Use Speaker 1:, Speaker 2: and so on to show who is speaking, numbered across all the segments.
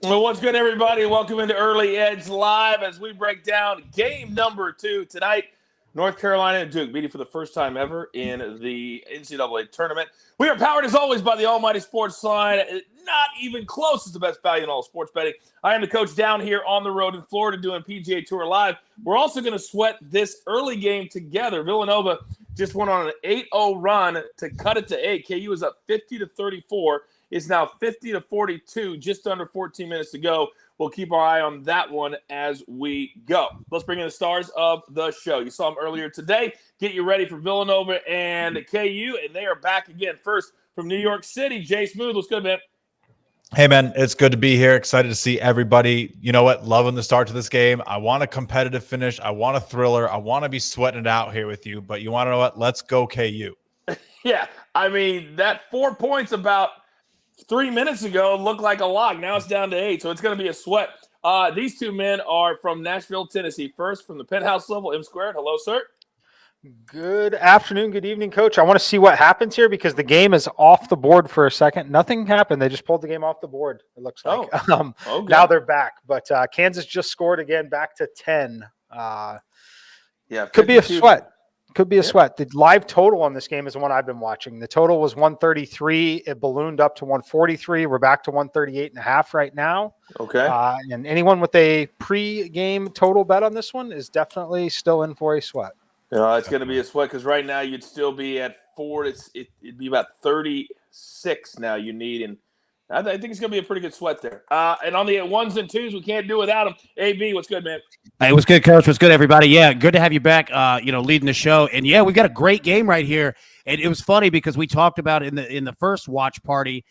Speaker 1: Well, what's good, everybody? Welcome into Early Edge Live as we break down game number 2 tonight. North Carolina and Duke meeting for the first time ever in the NCAA tournament. We are powered, as always, by the almighty SportsLine. Not even close as the best value in all sports betting. I am the coach down here on the road in Florida doing PGA Tour Live. We're also going to sweat this early game together. Villanova just went on an 8-0 run to cut it to 8. KU is up 50-34. It's now 50-42, just under 14 minutes to go. We'll keep our eye on that one as we go. Let's bring in the stars of the show. You saw them earlier today. Get you ready for Villanova and KU, and they are back again. First, from New York City, Jay Smooth. What's good, man?
Speaker 2: Hey, man, it's good to be here. Excited to see everybody. You know what? Loving the start to this game. I want a competitive finish. I want a thriller. I want to be sweating it out here with you. But you want to know what? Let's go KU.
Speaker 1: Yeah, I mean, that 4 points about 3 minutes ago looked like a lock. Now it's down to 8, so it's going to be a sweat. These two men are from Nashville, Tennessee. First, from the penthouse level, M Squared. Hello, sir.
Speaker 3: Good afternoon, good evening, Coach. I want to see what happens here because the game is off the board for a second. Nothing happened. They just pulled the game off the board, it looks like.
Speaker 1: Okay.
Speaker 3: Now they're back. But Kansas just scored again, back to 10. Could be a sweat. Could be a sweat. The live total on this game is the one I've been watching. The total was 133. It ballooned up to 143. We're back to 138.5 right now.
Speaker 1: Okay.
Speaker 3: And anyone with a pre-game total bet on this one is definitely still in for a sweat.
Speaker 1: It's going to be a sweat because right now you'd still be at 4. It'd be about 36 now you need. And I think it's going to be a pretty good sweat there. And on the ones and twos, we can't do without them. AB, what's good, man?
Speaker 4: Hey, what's good, Coach? What's good, everybody? Yeah, good to have you back, leading the show. And, yeah, we've got a great game right here. And it was funny because we talked about in the first watch party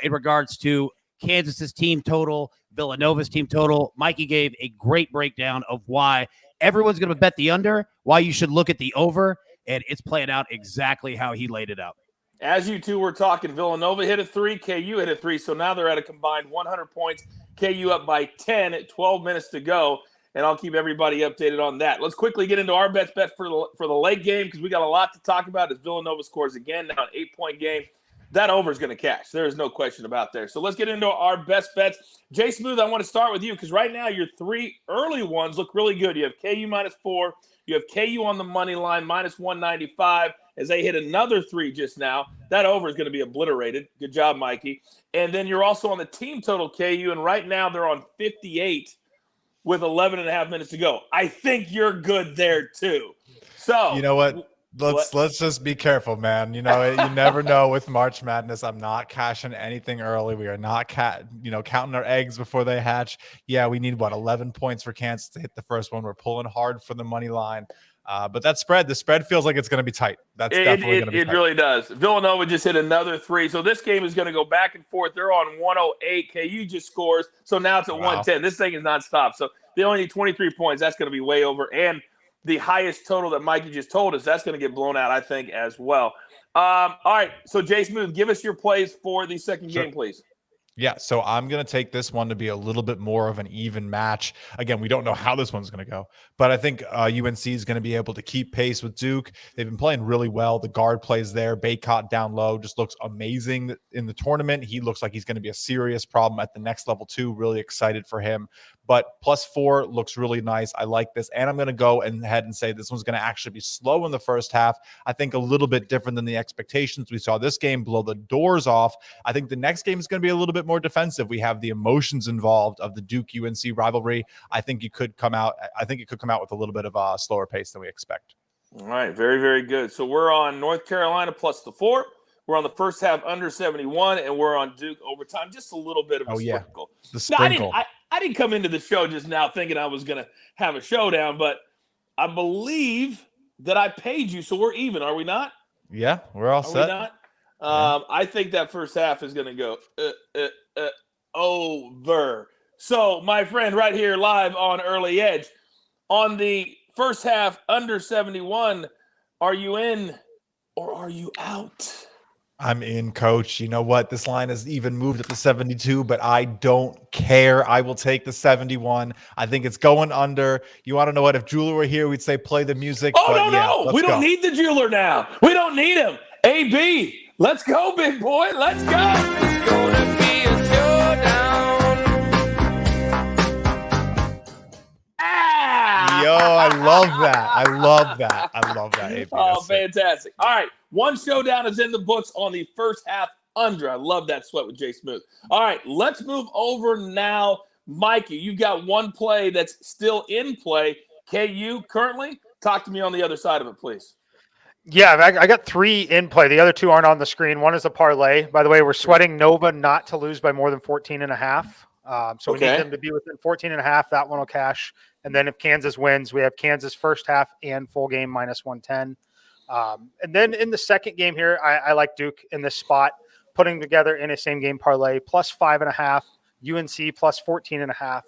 Speaker 4: in regards to Kansas's team total, Villanova's team total. Mikey gave a great breakdown of why everyone's going to bet the under, why you should look at the over, and it's playing out exactly how he laid it out.
Speaker 1: As you two were talking, Villanova hit a 3, KU hit a 3, so now they're at a combined 100 points. KU up by 10 at 12 minutes to go, and I'll keep everybody updated on that. Let's quickly get into our best bet for the late game because we got a lot to talk about as Villanova scores again, now an 8-point game. That over is going to cash. There is no question about there. So let's get into our best bets. Jay Smooth, I want to start with you because right now your 3 early ones look really good. You have KU -4. You have KU on the money line -195 as they hit another 3 just now. That over is going to be obliterated. Good job, Mikey. And then you're also on the team total KU, and right now they're on 58 with 11.5 minutes to go. I think you're good there too. So
Speaker 2: you know what? Let's just be careful, man. You know, you never know with March Madness. I'm not cashing anything early. We are not counting our eggs before they hatch. Yeah, we need 11 points for Kansas to hit the first one. We're pulling hard for the money line. But the spread feels like it's going to be tight. That's definitely going to be tight.
Speaker 1: It really does. Villanova just hit another 3. So this game is going to go back and forth. They're on 108. KU just scores. So now it's at 110. This thing is not stopped. So they only need 23 points. That's going to be way over. And the highest total that Mikey just told us, that's going to get blown out, I think, as well. All right, so Jay Smooth, give us your plays for the second game, please.
Speaker 2: Yeah, so I'm going to take this one to be a little bit more of an even match. Again, we don't know how this one's going to go, but I think UNC is going to be able to keep pace with Duke. They've been playing really well. The guard plays there. Baycott down low just looks amazing in the tournament. He looks like he's going to be a serious problem at the next level too. Really excited for him. But +4 looks really nice. I like this. And I'm going to go ahead and say this one's going to actually be slow in the first half. I think a little bit different than the expectations. We saw this game blow the doors off. I think the next game is going to be a little bit more defensive. We have the emotions involved of the Duke-UNC rivalry. I think it could come out with a little bit of a slower pace than we expect.
Speaker 1: All right, very, very good. So we're on North Carolina +4. We're on the first half under 71, and we're on Duke overtime. Just a little bit of a sprinkle.
Speaker 2: The sprinkle.
Speaker 1: No, I didn't come into the show just now thinking I was going to have a showdown, but I believe that I paid you, so we're even, are we not?
Speaker 2: Yeah, we're all set.
Speaker 1: We not? I think that first half is going to go over. So, my friend, right here live on Early Edge, on the first half under 71, are you in or are you out?
Speaker 2: I'm in, Coach. You know what? This line has even moved up to 72, but I don't care. I will take the 71. I think it's going under. You want to know what? If Jeweler were here, we'd say play the music.
Speaker 1: Oh, no. We don't need the Jeweler now. We don't need him. AB, let's go, big boy. Let's go.
Speaker 5: It's gonna be a showdown.
Speaker 2: I love that. I love that, AP.
Speaker 1: Oh, fantastic. All right. One showdown is in the books on the first half under. I love that sweat with Jay Smooth. All right. Let's move over now. Mikey, you've got one play that's still in play. KU currently? Talk to me on the other side of it, please.
Speaker 3: Yeah, I got 3 in play. The other 2 aren't on the screen. One is a parlay. By the way, we're sweating Nova not to lose by more than 14.5. So we need them to be within 14.5. That one will cash. And then if Kansas wins, we have Kansas first half and full game minus 110. And then in the second game here, I like Duke in this spot, putting together in a same game parlay plus 5.5, UNC plus 14.5.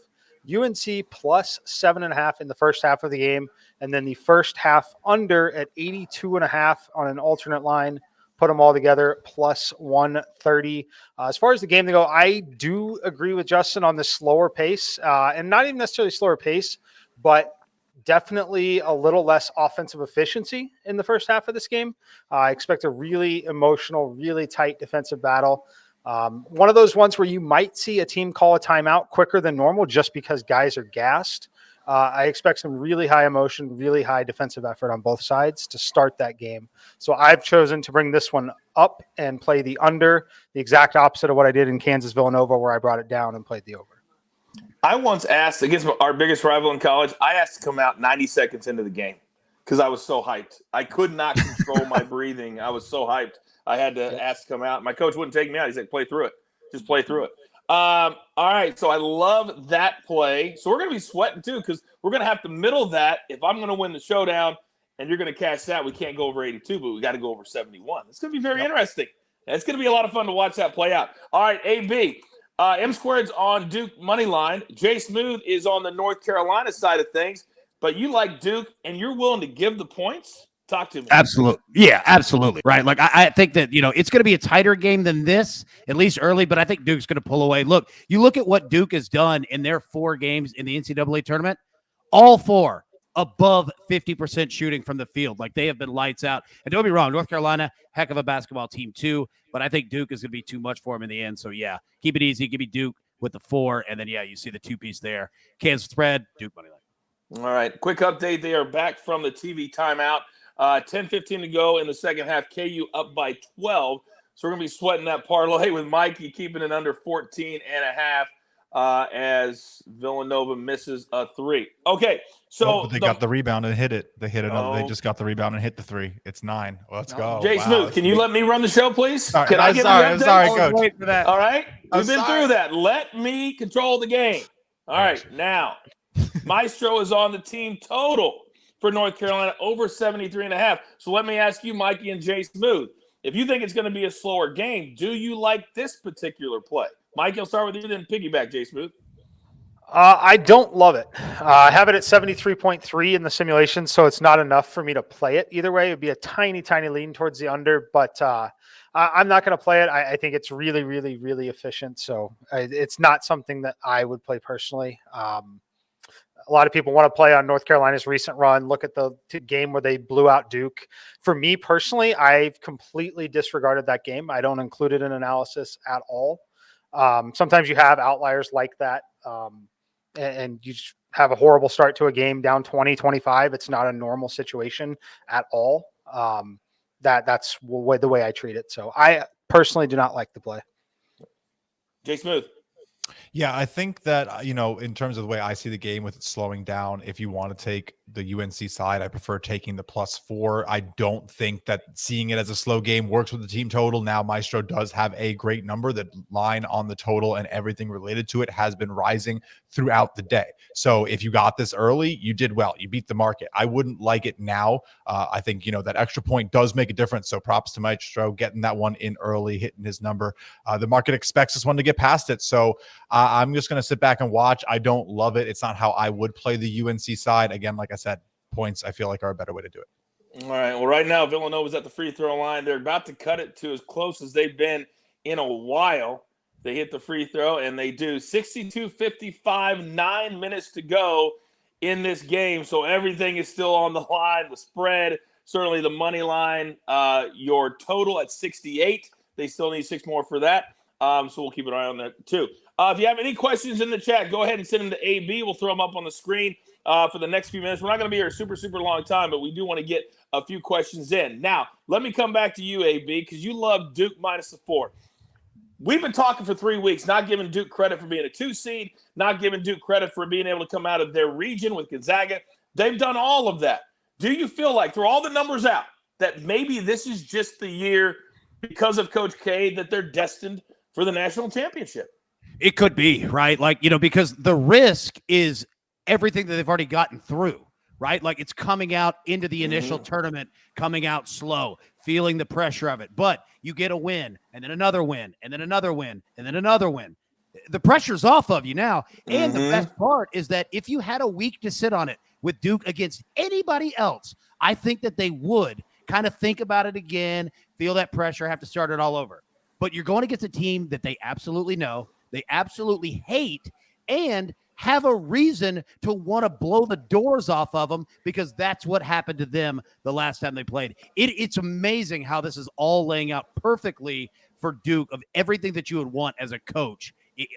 Speaker 3: UNC plus 7.5 in the first half of the game, and then the first half under at 82.5 on an alternate line. Put them all together plus 130. As far as the game to go, I do agree with Justin on the slower pace, and not even necessarily slower pace, but definitely a little less offensive efficiency in the first half of this game. I expect a really emotional, really tight defensive battle. One of those ones where you might see a team call a timeout quicker than normal just because guys are gassed. I expect some really high emotion, really high defensive effort on both sides to start that game. So I've chosen to bring this one up and play the under, the exact opposite of what I did in Kansas Villanova, where I brought it down and played the over.
Speaker 1: I once asked, against our biggest rival in college, I asked to come out 90 seconds into the game because I was so hyped. I could not control my breathing. I was so hyped. I had to ask to come out. My coach wouldn't take me out. He said, play through it. Just play through it. All right, so I love that play. So we're going to be sweating too because we're going to have to middle that. If I'm going to win the showdown and you're going to cash that, we can't go over 82, but we got to go over 71. It's going to be very interesting. It's going to be a lot of fun to watch that play out. All right, AB. M Squared's on Duke money line. Jay Smooth is on the North Carolina side of things, but you like Duke and you're willing to give the points? Talk to me.
Speaker 4: Absolutely. Yeah, absolutely. Right. Like, I think that, it's going to be a tighter game than this, at least early, but I think Duke's going to pull away. Look, you look at what Duke has done in their 4 games in the NCAA tournament, all 4 above 50% shooting from the field. Like, they have been lights out. And don't be wrong, North Carolina, heck of a basketball team too, but I think Duke is going to be too much for them in the end. So, yeah, keep it easy. Give me Duke with the 4, and then, yeah, you see the 2-piece there. Kansas spread, Duke money line.
Speaker 1: All right, quick update. They are back from the TV timeout. 10-15 to go in the second half. KU up by 12. So we're going to be sweating that parlay with Mikey, keeping it under 14.5 as Villanova misses a 3. Okay, so
Speaker 2: but they got the rebound and hit it. They hit another. They just got the rebound and hit the 3. It's 9. Let's go.
Speaker 1: Jay Smooth, can you let me run the show, please?
Speaker 2: Sorry,
Speaker 1: can I get
Speaker 2: I'm sorry, Coach.
Speaker 3: Wait for that.
Speaker 1: All right, we've been through that. Let me control the game. All right, now Maestro is on the team total for North Carolina, over 73.5. So let me ask you, Mikey and Jay Smooth, if you think it's going to be a slower game, do you like this particular play? Mikey, I'll start with you, then piggyback, Jay Smooth.
Speaker 3: I don't love it. I have it at 73.3 in the simulation, so it's not enough for me to play it. Either way, it would be a tiny, tiny lean towards the under, but I'm not going to play it. I think it's really, really, really efficient, so it's not something that I would play personally. A lot of people want to play on North Carolina's recent run. Look at the game where they blew out Duke. For me personally, I've completely disregarded that game. I don't include it in analysis at all. Sometimes you have outliers like that, and you just have a horrible start to a game down 20, 25. It's not a normal situation at all. That's the way I treat it. So I personally do not like the play.
Speaker 1: Jay Smooth.
Speaker 2: Yeah, I think that, in terms of the way I see the game with it slowing down, if you want to take the UNC side, I prefer taking the +4. I don't think that seeing it as a slow game works with the team total. Now, Maestro does have a great number. That line on the total and everything related to it has been rising throughout the day. So if you got this early, you did well. You beat the market. I wouldn't like it now. I think, that extra point does make a difference. So props to Maestro getting that one in early, hitting his number. The market expects this one to get past it. So I'm just going to sit back and watch. I don't love it. It's not how I would play the UNC side. Again, like I said, points I feel like are a better way to do it.
Speaker 1: All right. Well, right now, Villanova's at the free throw line. They're about to cut it to as close as they've been in a while. They hit the free throw, and they do 62-55, 9 minutes to go in this game. So everything is still on the line. The spread, certainly the money line, your total at 68. They still need 6 more for that. So we'll keep an eye on that too. If you have any questions in the chat, go ahead and send them to AB. We'll throw them up on the screen. for the next few minutes. We're not going to be here a super, super long time, but we do want to get a few questions in. Now, let me come back to you, AB, because you love Duke minus the 4. We've been talking for 3 weeks, not giving Duke credit for being a 2 seed, not giving Duke credit for being able to come out of their region with Gonzaga. They've done all of that. Do you feel like, through all the numbers out, that maybe this is just the year, because of Coach K, that they're destined for the national championship?
Speaker 4: It could be, right? Like, because the risk is everything that they've already gotten through, right? Like, it's coming out into the initial tournament, coming out slow, feeling the pressure of it. But you get a win, and then another win, and then another win, and then another win. The pressure's off of you now. And the best part is that if you had a week to sit on it with Duke against anybody else, I think that they would kind of think about it again, feel that pressure, have to start it all over. But you're going against a team that they absolutely know, they absolutely hate, and have a reason to want to blow the doors off of them, because that's what happened to them the last time they played. It's amazing how this is all laying out perfectly for Duke, of everything that you would want as a coach.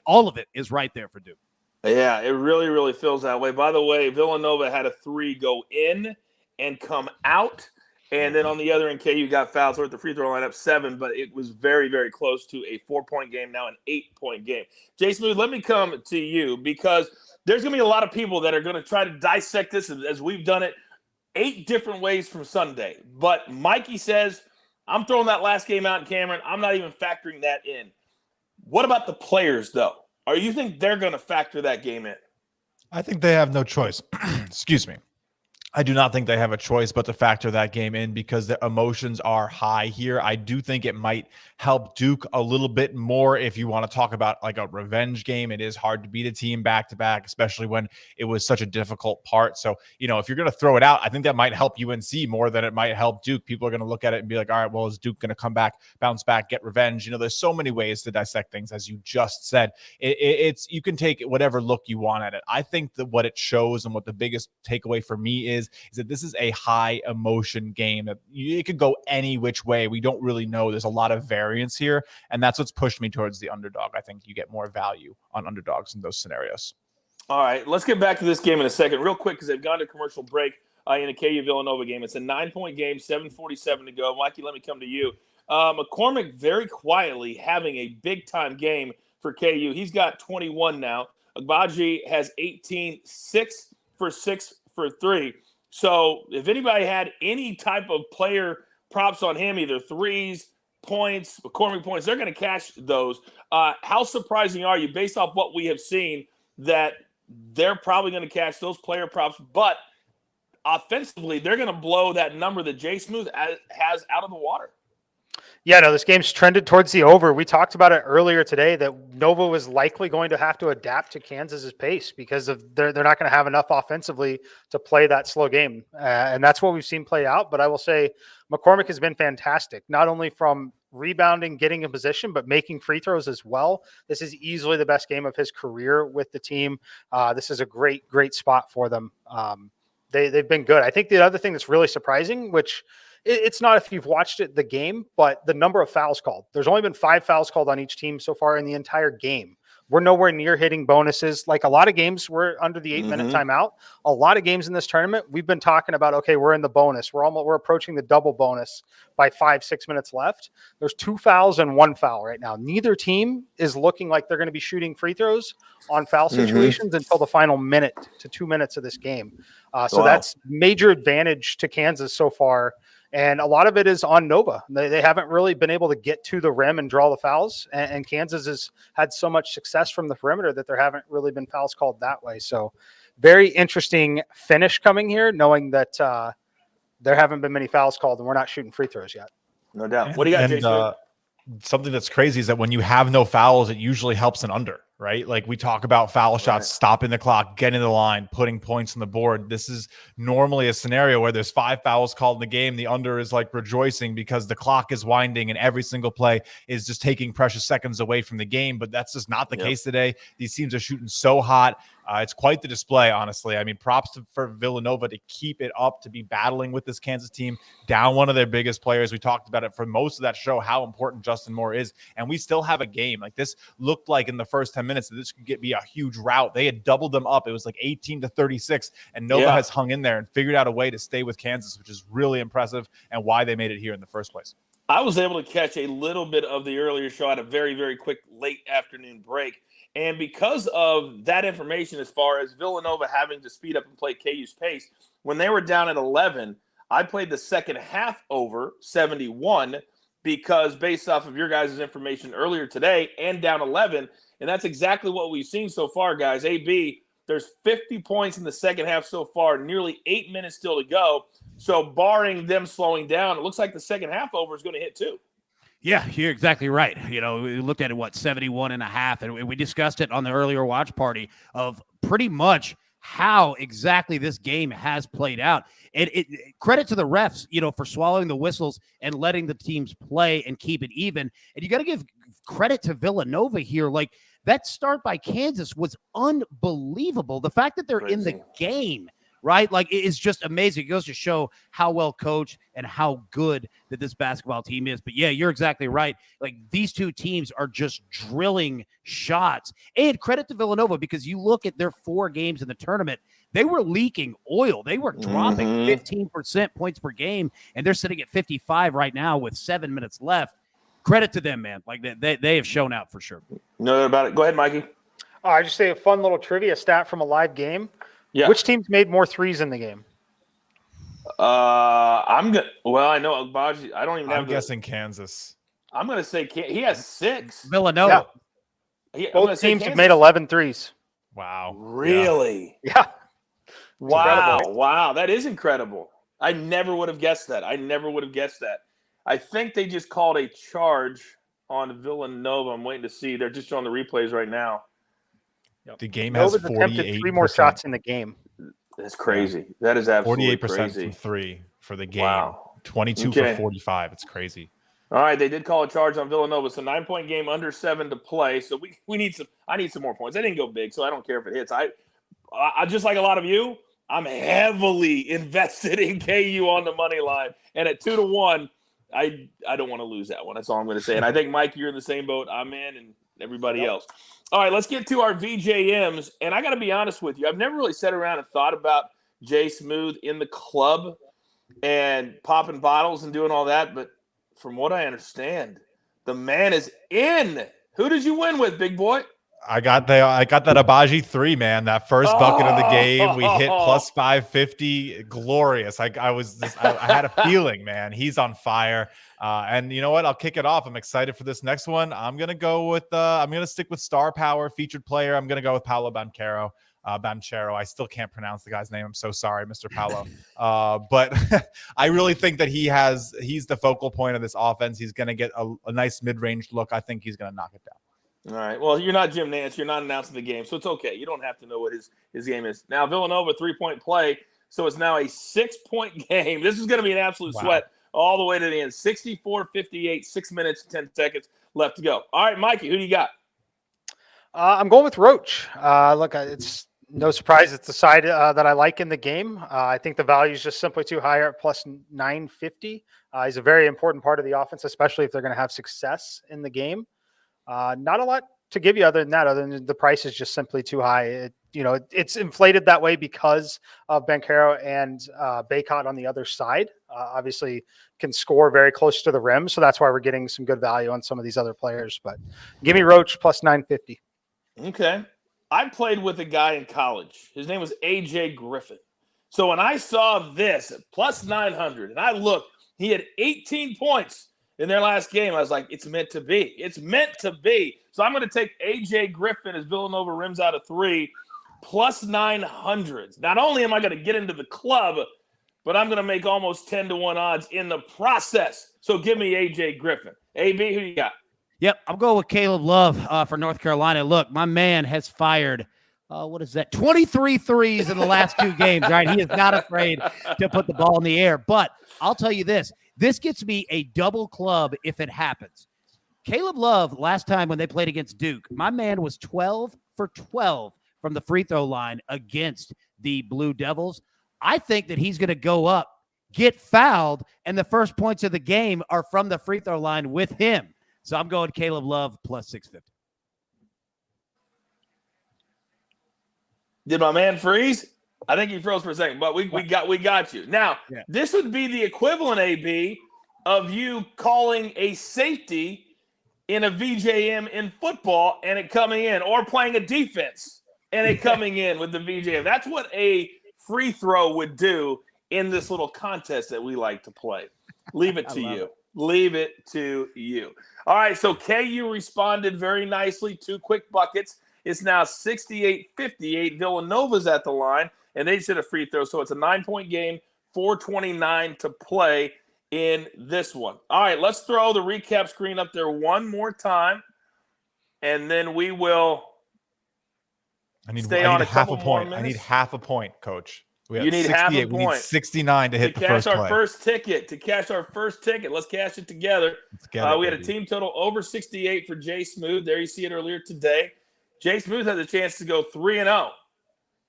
Speaker 4: All of it is right there for Duke.
Speaker 1: Yeah, it really, really feels that way. By the way, Villanova had a 3 go in and come out. And then on the other end, KU got fouled. So at the free throw line up 7, but it was very, very close to a 4-point game, now an 8-point game. Jay Smooth, let me come to you, because there's going to be a lot of people that are going to try to dissect this as we've done it 8 different ways from Sunday. But Mikey says, I'm throwing that last game out in Cameron. I'm not even factoring that in. What about the players, though? Or you think they're going to factor that game in?
Speaker 2: I think they have no choice. Excuse me. I do not think they have a choice but to factor that game in, because the emotions are high here. I do think it might help Duke a little bit more if you want to talk about like a revenge game. It is hard to beat a team back-to-back, especially when it was such a difficult part. So, if you're going to throw it out, I think that might help UNC more than it might help Duke. People are going to look at it and be like, all right, well, is Duke going to come back, bounce back, get revenge? There's so many ways to dissect things, as you just said. It's you can take whatever look you want at it. I think that what it shows, and what the biggest takeaway for me is that this is a high emotion game. It could go any which way. We don't really know. There's a lot of variance here, and that's what's pushed me towards the underdog. I think you get more value on underdogs in those scenarios.
Speaker 1: All right, let's get back to this game in a second real quick, because they've gone to commercial break in a KU Villanova game. It's a 9-point game, 7:47 to go. Mikey, let me come to you. McCormick very quietly having a big-time game for KU. He's got 21 now. Agbaji has 18, 6 for 6 for 3. So if anybody had any type of player props on him, either threes, points, McCormick points, they're going to cash those. How surprising are you, based off what we have seen, that they're probably going to cash those player props, but offensively, they're going to blow that number that Jay Smooth has out of the water?
Speaker 3: Yeah, no, this game's trended towards the over. We talked about it earlier today that Nova was likely going to have to adapt to Kansas's pace, because of they're not going to have enough offensively to play that slow game. And that's what we've seen play out. But I will say McCormick has been fantastic, not only from rebounding, getting in position, but making free throws as well. This is easily the best game of his career with the team. This is a great, great spot for them. They've been good. I think the other thing that's really surprising, which it's not if you've watched the game, but the number of fouls called. There's only been 5 fouls called on each team so far in the entire game. We're nowhere near hitting bonuses. Like a lot of games, we're under the 8-minute timeout. A lot of games in this tournament, we've been talking about, okay, we're in the bonus. We're approaching the double bonus by 5-6 minutes left. There's 2 fouls and 1 foul right now. Neither team is looking like they're going to be shooting free throws on foul situations until the final minute to 2 minutes of this game. So that's major advantage to Kansas so far. And a lot of it is on Nova. They haven't really been able to get to the rim and draw the fouls. And Kansas has had so much success from the perimeter that there haven't really been fouls called that way. So very interesting finish coming here, knowing that there haven't been many fouls called and we're not shooting free throws yet.
Speaker 1: No doubt. What do you got, Jason?
Speaker 2: Something that's crazy is that when you have no fouls, it usually helps an under, right? Like we talk about foul shots, stopping the clock, getting the line, putting points on the board. This is normally a scenario where there's 5 fouls called in the game. The under is like rejoicing because the clock is winding and every single play is just taking precious seconds away from the game. But that's just not the case today. These teams are shooting so hot. It's quite the display, honestly. I mean, props for Villanova to keep it up, to be battling with this Kansas team, down one of their biggest players. We talked about it for most of that show, how important Justin Moore is. And we still have a game. Like this looked like in the first 10 minutes, minutes that this could be a huge rout. They had doubled them up. It was like 18-36, and Nova has hung in there and figured out a way to stay with Kansas, which is really impressive and why they made it here in the first place.
Speaker 1: I was able to catch a little bit of the earlier show at a very, very quick late afternoon break. And because of that information, as far as Villanova having to speed up and play KU's pace, when they were down at 11, I played the second half over 71 because based off of your guys' information earlier today and down 11, and that's exactly what we've seen so far, guys. AB, there's 50 points in the second half so far, nearly 8 minutes still to go. So barring them slowing down, it looks like the second half over is going to hit too.
Speaker 4: Yeah, you're exactly right. You know, we looked at it, 71 and a half, and we discussed it on the earlier watch party of pretty much how exactly this game has played out. And credit to the refs, for swallowing the whistles and letting the teams play and keep it even. And you got to give credit to Villanova here. Like, that start by Kansas was unbelievable. The fact that they're in the game, right? Like, it is just amazing. It goes to show how well coached and how good that this basketball team is. But yeah, you're exactly right. Like, these two teams are just drilling shots. And credit to Villanova, because you look at their 4 games in the tournament, they were leaking oil. They were dropping 15% points per game, and they're sitting at 55 right now with 7 minutes left. Credit to them, man. Like, they have shown out for sure.
Speaker 1: No doubt about it. Go ahead, Mikey.
Speaker 3: I just say a fun little trivia stat from a live game. Yeah. Which teams made more threes in the game?
Speaker 1: I'm good. Well, I know Agbaji. I don't even.
Speaker 2: I'm guessing Kansas.
Speaker 1: I'm going to say he has 6.
Speaker 4: Villanova.
Speaker 3: Yeah. Both teams have made 11 threes.
Speaker 2: Wow.
Speaker 1: Really?
Speaker 3: Yeah.
Speaker 1: Wow. Wow. That is incredible. I never would have guessed that. I think they just called a charge on Villanova. I'm waiting to see. They're just showing the replays right now.
Speaker 2: The game has 48%.
Speaker 3: Attempted 3 more shots in the game.
Speaker 1: That's crazy. That is absolutely
Speaker 2: 48%
Speaker 1: crazy.
Speaker 2: from 3 for the game.
Speaker 1: Wow.
Speaker 2: 22 for 45. It's crazy.
Speaker 1: All right, they did call a charge on Villanova. It's a 9-point game, under 7 to play. So we need some. I need some more points. They didn't go big, so I don't care if it hits. I just like a lot of you, I'm heavily invested in KU on the money line, and at 2-1, I don't want to lose that one. That's all I'm going to say. And I think, Mike, you're in the same boat I'm in, and everybody else. All right, let's get to our VJMs. And I got to be honest with you. I've never really sat around and thought about Jay Smooth in the club and popping bottles and doing all that. But from what I understand, the man is in. Who did you win with, big boy?
Speaker 2: I got that Agbaji 3, man. That first bucket of the game, we hit plus 550. Glorious. I had a feeling, man. He's on fire. And you know what? I'll kick it off. I'm excited for this next one. I'm gonna go with I'm gonna stick with star power featured player. I'm gonna go with Paolo Banchero. I still can't pronounce the guy's name. I'm so sorry, Mr. Paolo. But I really think that he's the focal point of this offense. He's gonna get a nice mid-range look. I think he's gonna knock it down.
Speaker 1: All right. Well, you're not Jim Nance. You're not announcing the game, so it's okay. You don't have to know what his game is. Now, Villanova, 3-point play, so it's now a 6-point game. This is going to be an absolute sweat all the way to the end. 64-58, 6 minutes, 10 seconds left to go. All right, Mikey, who do you got?
Speaker 3: I'm going with Roach. Look, it's no surprise it's the side that I like in the game. I think the value is just simply too high at plus 950. He's a very important part of the offense, especially if they're going to have success in the game. Not a lot to give you other than the price is just simply too high. It's inflated that way because of Banchero and Baycott on the other side. Obviously can score very close to the rim, so that's why we're getting some good value on some of these other players. But give me Roach plus 950.
Speaker 1: Okay. I played with a guy in college. His name was AJ Griffin. So when I saw this at plus 900 and I looked, he had 18 points in their last game. I was like, it's meant to be. It's meant to be. So I'm going to take AJ Griffin as Villanova rims out of 3, plus 900. Not only am I going to get into the club, but I'm going to make almost 10-1 odds in the process. So give me AJ Griffin. AB, who you got?
Speaker 4: Yep, I'm going with Caleb Love for North Carolina. Look, my man has fired, 23 threes in the last 2 games, right? He is not afraid to put the ball in the air. But I'll tell you this. This gets me a double club if it happens. Caleb Love, last time when they played against Duke, my man was 12 for 12 from the free throw line against the Blue Devils. I think that he's going to go up, get fouled, and the first points of the game are from the free throw line with him. So I'm going Caleb Love plus 650.
Speaker 1: Did my man freeze? I think he froze for a second, but we got you. Now, This would be the equivalent, AB, of you calling a safety in a VJM in football and it coming in, or playing a defense and it coming in with the VJM. That's what a free throw would do in this little contest that we like to play. Leave it to you. Leave it to you. All right, so KU responded very nicely. 2 quick buckets. It's now 68-58. Villanova's at the line, and they just hit a free throw. So it's a 9-point game, 4:29 to play in this one. All right, let's throw the recap screen up there one more time, and then we will stay on a couple more minutes.
Speaker 2: I need half a point, Coach.
Speaker 1: You need half a point.
Speaker 2: We need 69 to hit the first play.
Speaker 1: To cash our first ticket. Let's cash it together. We had a team total over 68 for Jay Smooth. There you see it earlier today. Jay Smooth has a chance to go 3-0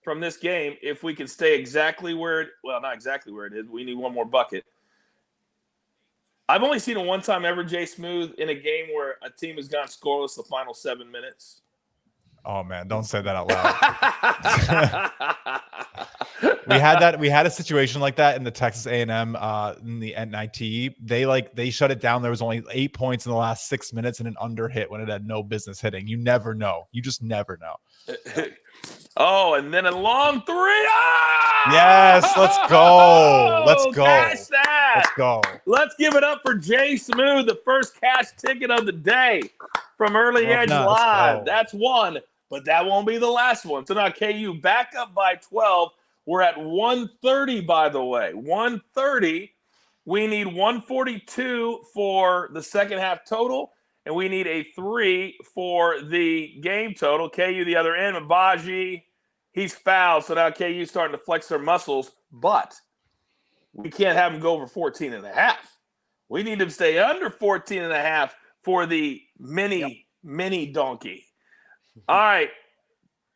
Speaker 1: from this game if we can stay exactly where not exactly where it is. We need one more bucket. I've only seen it one time ever, Jay Smooth, in a game where a team has gone scoreless the final 7 minutes.
Speaker 2: Oh man, don't say that out loud. We had a situation like that in the Texas A&M in the NIT. They shut it down. There was only 8 points in the last 6 minutes and an under hit when it had no business hitting. You never know. You just never know.
Speaker 1: Oh, and then a long three. Oh!
Speaker 2: Yes, let's go. Let's go.
Speaker 1: Cash that.
Speaker 2: Let's go.
Speaker 1: Let's give it up for Jay Smooth, the first cash ticket of the day from Early Edge Live. That's one, but that won't be the last one. So now KU back up by 12. We're at 130, by the way. 130. We need 142 for the second half total, and we need a 3 for the game total. KU the other end. Mabaji, he's fouled, so now KU's starting to flex their muscles, but we can't have him go over 14.5. We need him to stay under 14.5 for the mini donkey. All right.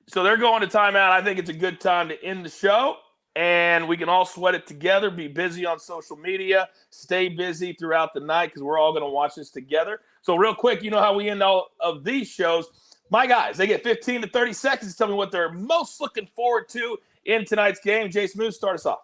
Speaker 1: So they're going to timeout. I think it's a good time to end the show, and we can all sweat it together, be busy on social media, stay busy throughout the night because we're all going to watch this together. So real quick, you know how we end all of these shows. My guys, they get 15 to 30 seconds to tell me what they're most looking forward to in tonight's game. Jay Smooth, start us off.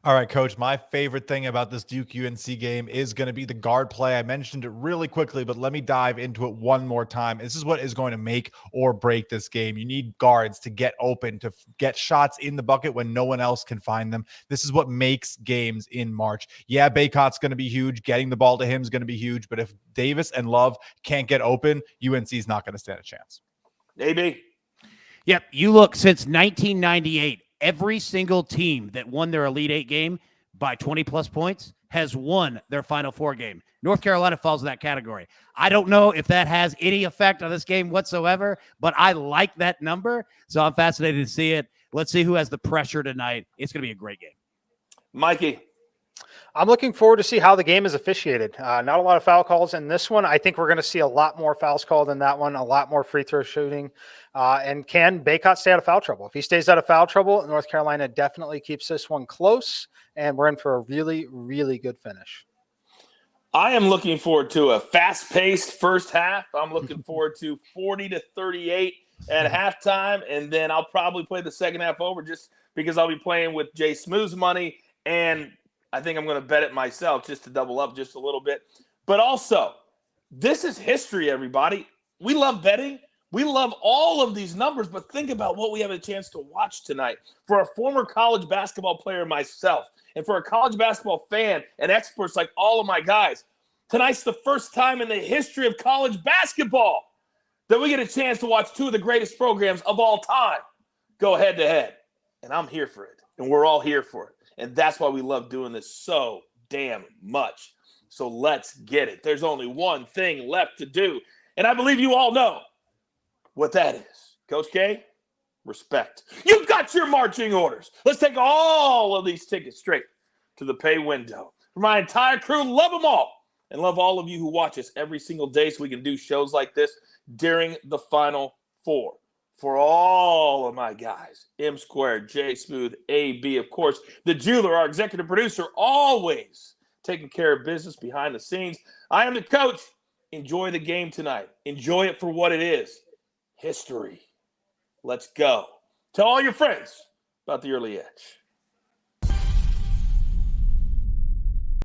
Speaker 2: All right, Coach, my favorite thing about this Duke-UNC game is going to be the guard play. I mentioned it really quickly, but let me dive into it one more time. This is what is going to make or break this game. You need guards to get open, to get shots in the bucket when no one else can find them. This is what makes games in March. Yeah, Baycott's going to be huge. Getting the ball to him is going to be huge. But if Davis and Love can't get open, UNC is not going to stand a chance.
Speaker 1: AB.
Speaker 4: Yep, you look since 1998. Every single team that won their Elite Eight game by 20-plus points has won their Final Four game. North Carolina falls in that category. I don't know if that has any effect on this game whatsoever, but I like that number, so I'm fascinated to see it. Let's see who has the pressure tonight. It's going to be a great game.
Speaker 1: Mikey.
Speaker 3: I'm looking forward to see how the game is officiated. Not a lot of foul calls in this one. I think we're going to see a lot more fouls called in that one, a lot more free throw shooting. And can Baycott stay out of foul trouble? If he stays out of foul trouble, North Carolina definitely keeps this one close, and we're in for a really, really good finish.
Speaker 1: I am looking forward to a fast-paced first half. I'm looking forward to 40 to 38 at halftime, and then I'll probably play the second half over just because I'll be playing with Jay Smooth's money, and I think I'm going to bet it myself just to double up just a little bit. But also, this is history, everybody. We love betting. We love all of these numbers, but think about what we have a chance to watch tonight. For a former college basketball player myself, and for a college basketball fan and experts like all of my guys, tonight's the first time in the history of college basketball that we get a chance to watch two of the greatest programs of all time go head-to-head. And I'm here for it, and we're all here for it. And that's why we love doing this so damn much. So let's get it. There's only one thing left to do. And I believe you all know what that is. Coach K, respect. You got your marching orders. Let's take all of these tickets straight to the pay window. For my entire crew, love them all. And love all of you who watch us every single day so we can do shows like this during the Final Four. For all of my guys, M Squared, J Smooth, AB, of course, the jeweler, our executive producer, always taking care of business behind the scenes. I am the coach. Enjoy the game tonight. Enjoy it for what it is. History. Let's go. Tell all your friends about the Early Edge.